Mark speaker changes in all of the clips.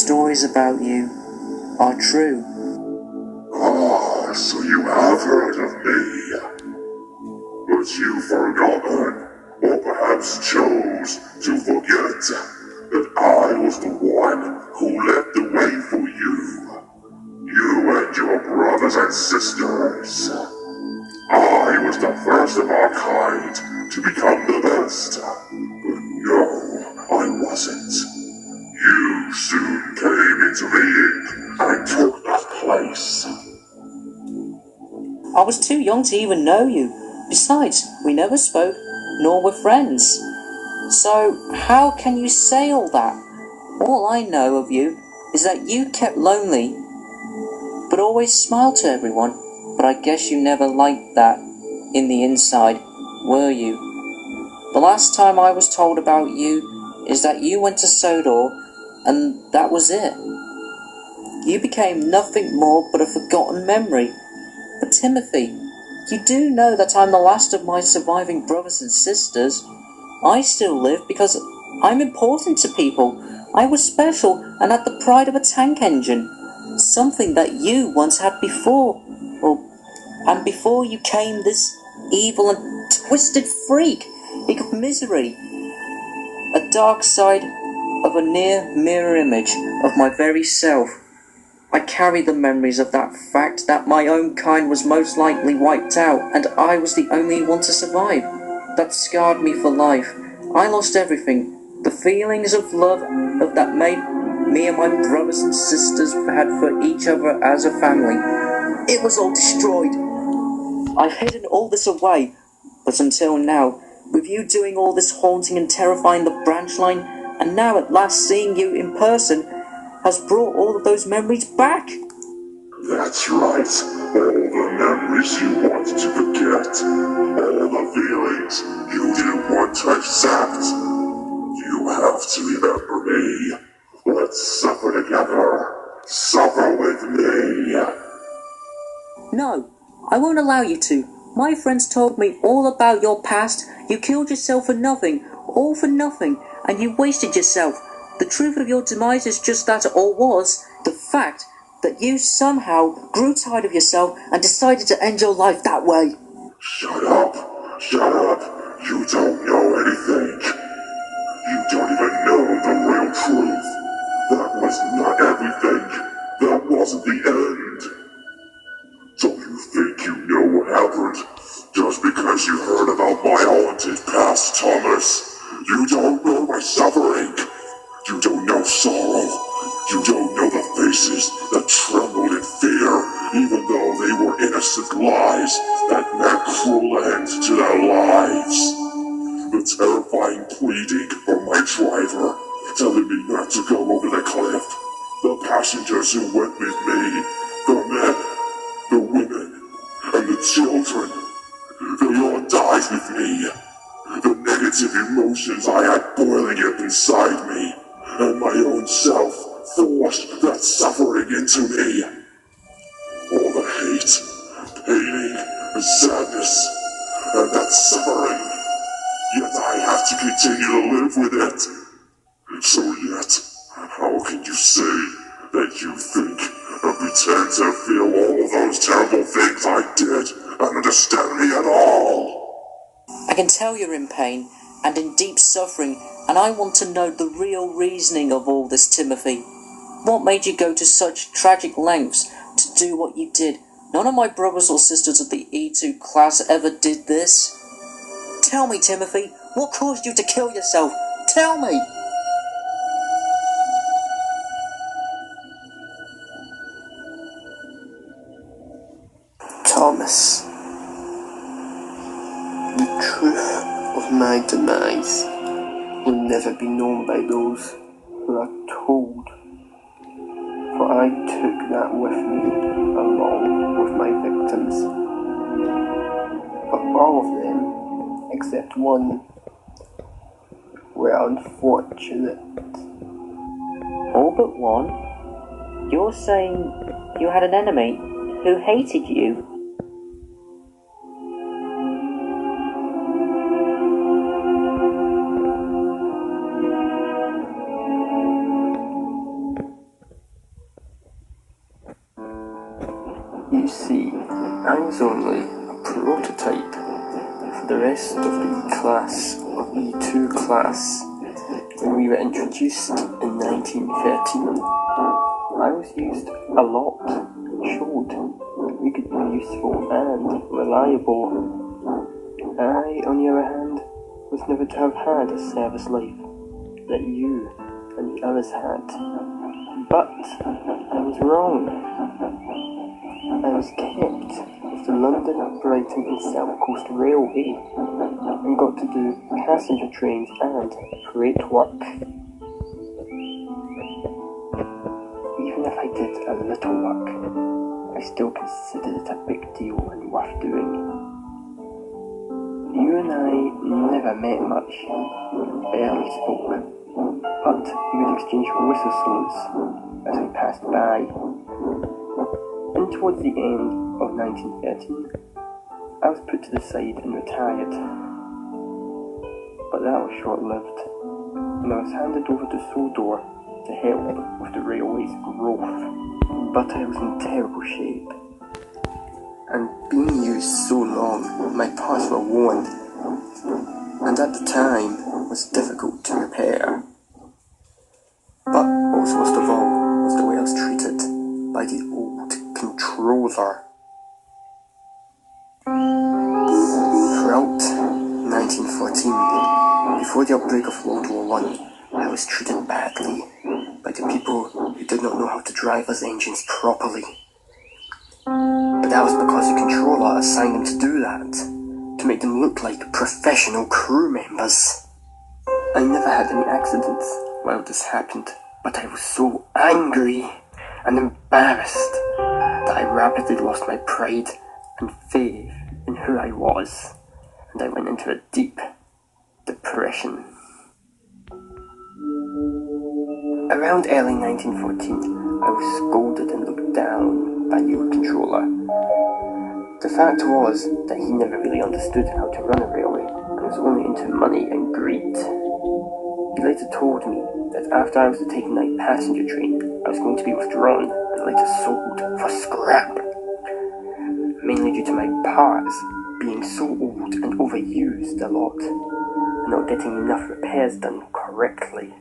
Speaker 1: stories about you are true.
Speaker 2: Ah, so you have heard of me. But you've forgotten, or perhaps chose to forget, that I was the one who led the way for you. You and your brothers and sisters. I was the first of our kind to become the best. But no, I wasn't. You soon came into being and took that place.
Speaker 1: I was too young to even know you. Besides, we never spoke, nor were friends. So, how can you say all that? All I know of you is that you kept lonely, but always smiled to everyone. But I guess you never liked that in the inside, were you? The last time I was told about you is that you went to Sodor, and that was it. You became nothing more but a forgotten memory. But Timothy, you do know that I'm the last of my surviving brothers and sisters. I still live because I'm important to people. I was special and had the pride of a tank engine. Something that you once had before. And before you came this evil and twisted freak of misery. A dark side of a near mirror image of my very self. I carry the memories of that fact that my own kind was most likely wiped out and I was the only one to survive. That scarred me for life. I lost everything. The feelings of love that made me and my brothers and sisters had for each other as a family. It was all destroyed. I've hidden all this away, but until now, with you doing all this haunting and terrifying the branch line, and now at last seeing you in person, has brought all of those memories back.
Speaker 2: That's right. All the memories you wanted to forget. All the feelings you didn't want to accept. You have to remember me. Let's suffer together. Suffer with me.
Speaker 1: No, I won't allow you to. My friends told me all about your past. You killed yourself for nothing, all for nothing, and you wasted yourself. The truth of your demise is just that, or was, the fact that you somehow grew tired of yourself and decided to end your life that way.
Speaker 2: Shut up. Shut up. You don't know anything. You don't even know the real truth. That was not everything. That wasn't the end. Don't you think you know what happened? Just because you heard about my haunted past, Thomas. You don't know my suffering. You don't know sorrow. You don't know the faces that trembled in fear, even though they were innocent lies that meant cruel end to their lives. The terrifying pleading from my driver, telling me not to go over the cliff. The passengers who went with me, the men, the women, and the children, they all died with me. The negative emotions I had boiling up inside me, and my own self forced that suffering into me. All the hate, pain, and sadness, and that suffering. Yet I have to continue to live with it. So yet, how can you say that you think and pretend to feel all of those terrible things I did and understand me at all?
Speaker 1: I can tell you're in pain and in deep suffering, and I want to know the real reasoning of all this, Timothy. What made you go to such tragic lengths to do what you did? None of my brothers or sisters of the E2 class ever did this. Tell me, Timothy, what caused you to kill yourself? Tell me!
Speaker 3: Thomas, the truth of my demise will never be known by those who are told, for I took that with me along with my victims. But all of them, except one, were unfortunate.
Speaker 1: All but one? You're saying you had an enemy who hated you?
Speaker 3: You see, I was only a prototype for the rest of the class of E2 class when we were introduced in 1913. I was used a lot and showed that we could be useful and reliable. I, on the other hand, was never to have had a service life that you and the others had. But I was wrong. I was kept with the London, Brighton and South Coast Railway and got to do passenger trains and freight work. Even if I did a little work, I still considered it a big deal and worth doing. You and I never met much, barely spoke, but we would exchange whistle salutes as we passed by. And towards the end of 1913, I was put to the side and retired. But that was short-lived, and I was handed over to Sodor to help with the railway's growth. But I was in terrible shape, and being used so long, my parts were worn, and at the time was difficult to repair. But also most of all was the way I was treated by the old controller. Throughout 1914, before the outbreak of World War I was treated badly by the people who did not know how to drive those engines properly. But that was because the controller assigned them to do that, to make them look like professional crew members. I never had any accidents while this happened, but I was so angry and embarrassed that I rapidly lost my pride and faith in who I was, and I went into a deep depression. Around early 1914, I was scolded and looked down by the old controller. The fact was that he never really understood how to run a railway and was only into money and greed. He later told me that after I was to take a night passenger train, I was going to be withdrawn and later sold for scrap, mainly due to my parts being so old and overused a lot, and not getting enough repairs done correctly.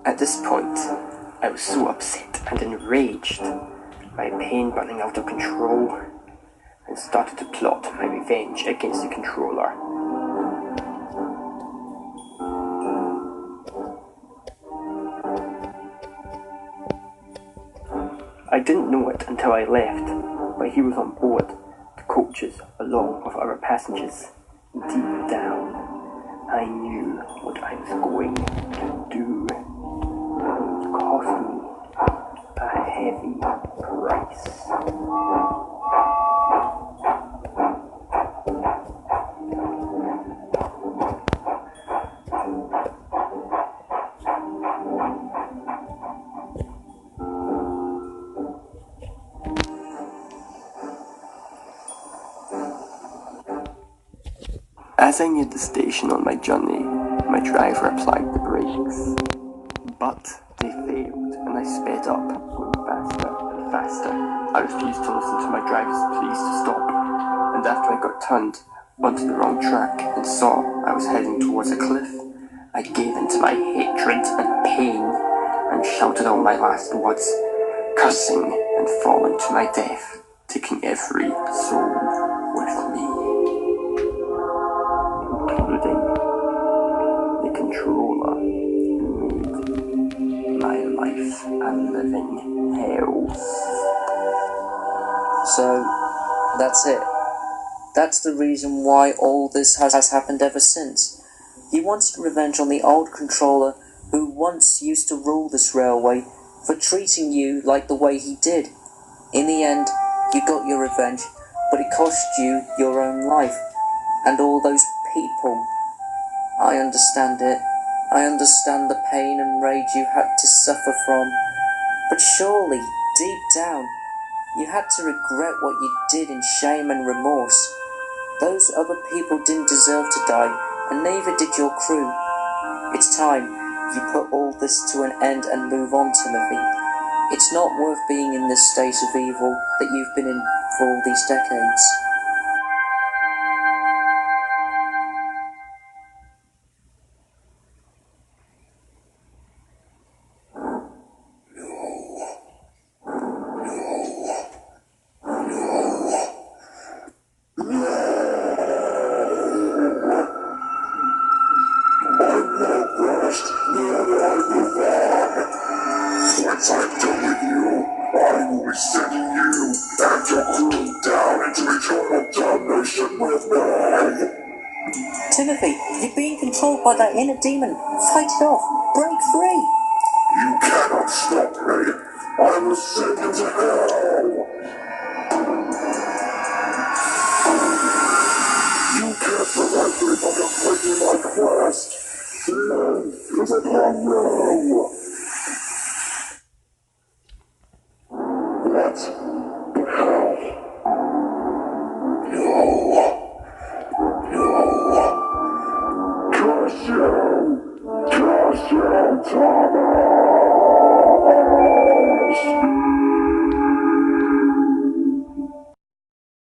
Speaker 3: At this point, I was so upset and enraged, my pain running out of control, and started to plot my revenge against the controller. I didn't know it until I left, but he was on board the coaches along with other passengers. Deep down, I knew what I was going to do. It would cost me a heavy price. As I neared the station on my journey, my driver applied the brakes, but they failed and I sped up, going faster and faster. I refused to listen to my driver's pleas to stop, and after I got turned onto the wrong track and saw I was heading towards a cliff, I gave in to my hatred and pain and shouted out my last words, cursing and falling to my death, taking every soul with me, including the controller who made my life a living hell.
Speaker 1: So, that's it. That's the reason why all this has happened ever since. You wanted revenge on the old controller who once used to rule this railway for treating you like the way he did. In the end, you got your revenge, but it cost you your own life and all those people. I understand it. I understand the pain and rage you had to suffer from. But surely, deep down, you had to regret what you did in shame and remorse. Those other people didn't deserve to die, and neither did your crew. It's time you put all this to an end and move on, Timothy. It's not worth being in this state of evil that you've been in for all these decades.
Speaker 2: Once I'm done with you, I will be sending you and your crew down into eternal damnation with me.
Speaker 1: Timothy, you're being controlled by that inner demon. Fight it off. Break free.
Speaker 2: You cannot stop me. I will send you to hell. You can't prevent me from completing my quest. The end is upon you. What? Hell? Curse you! Curse you, Thomas!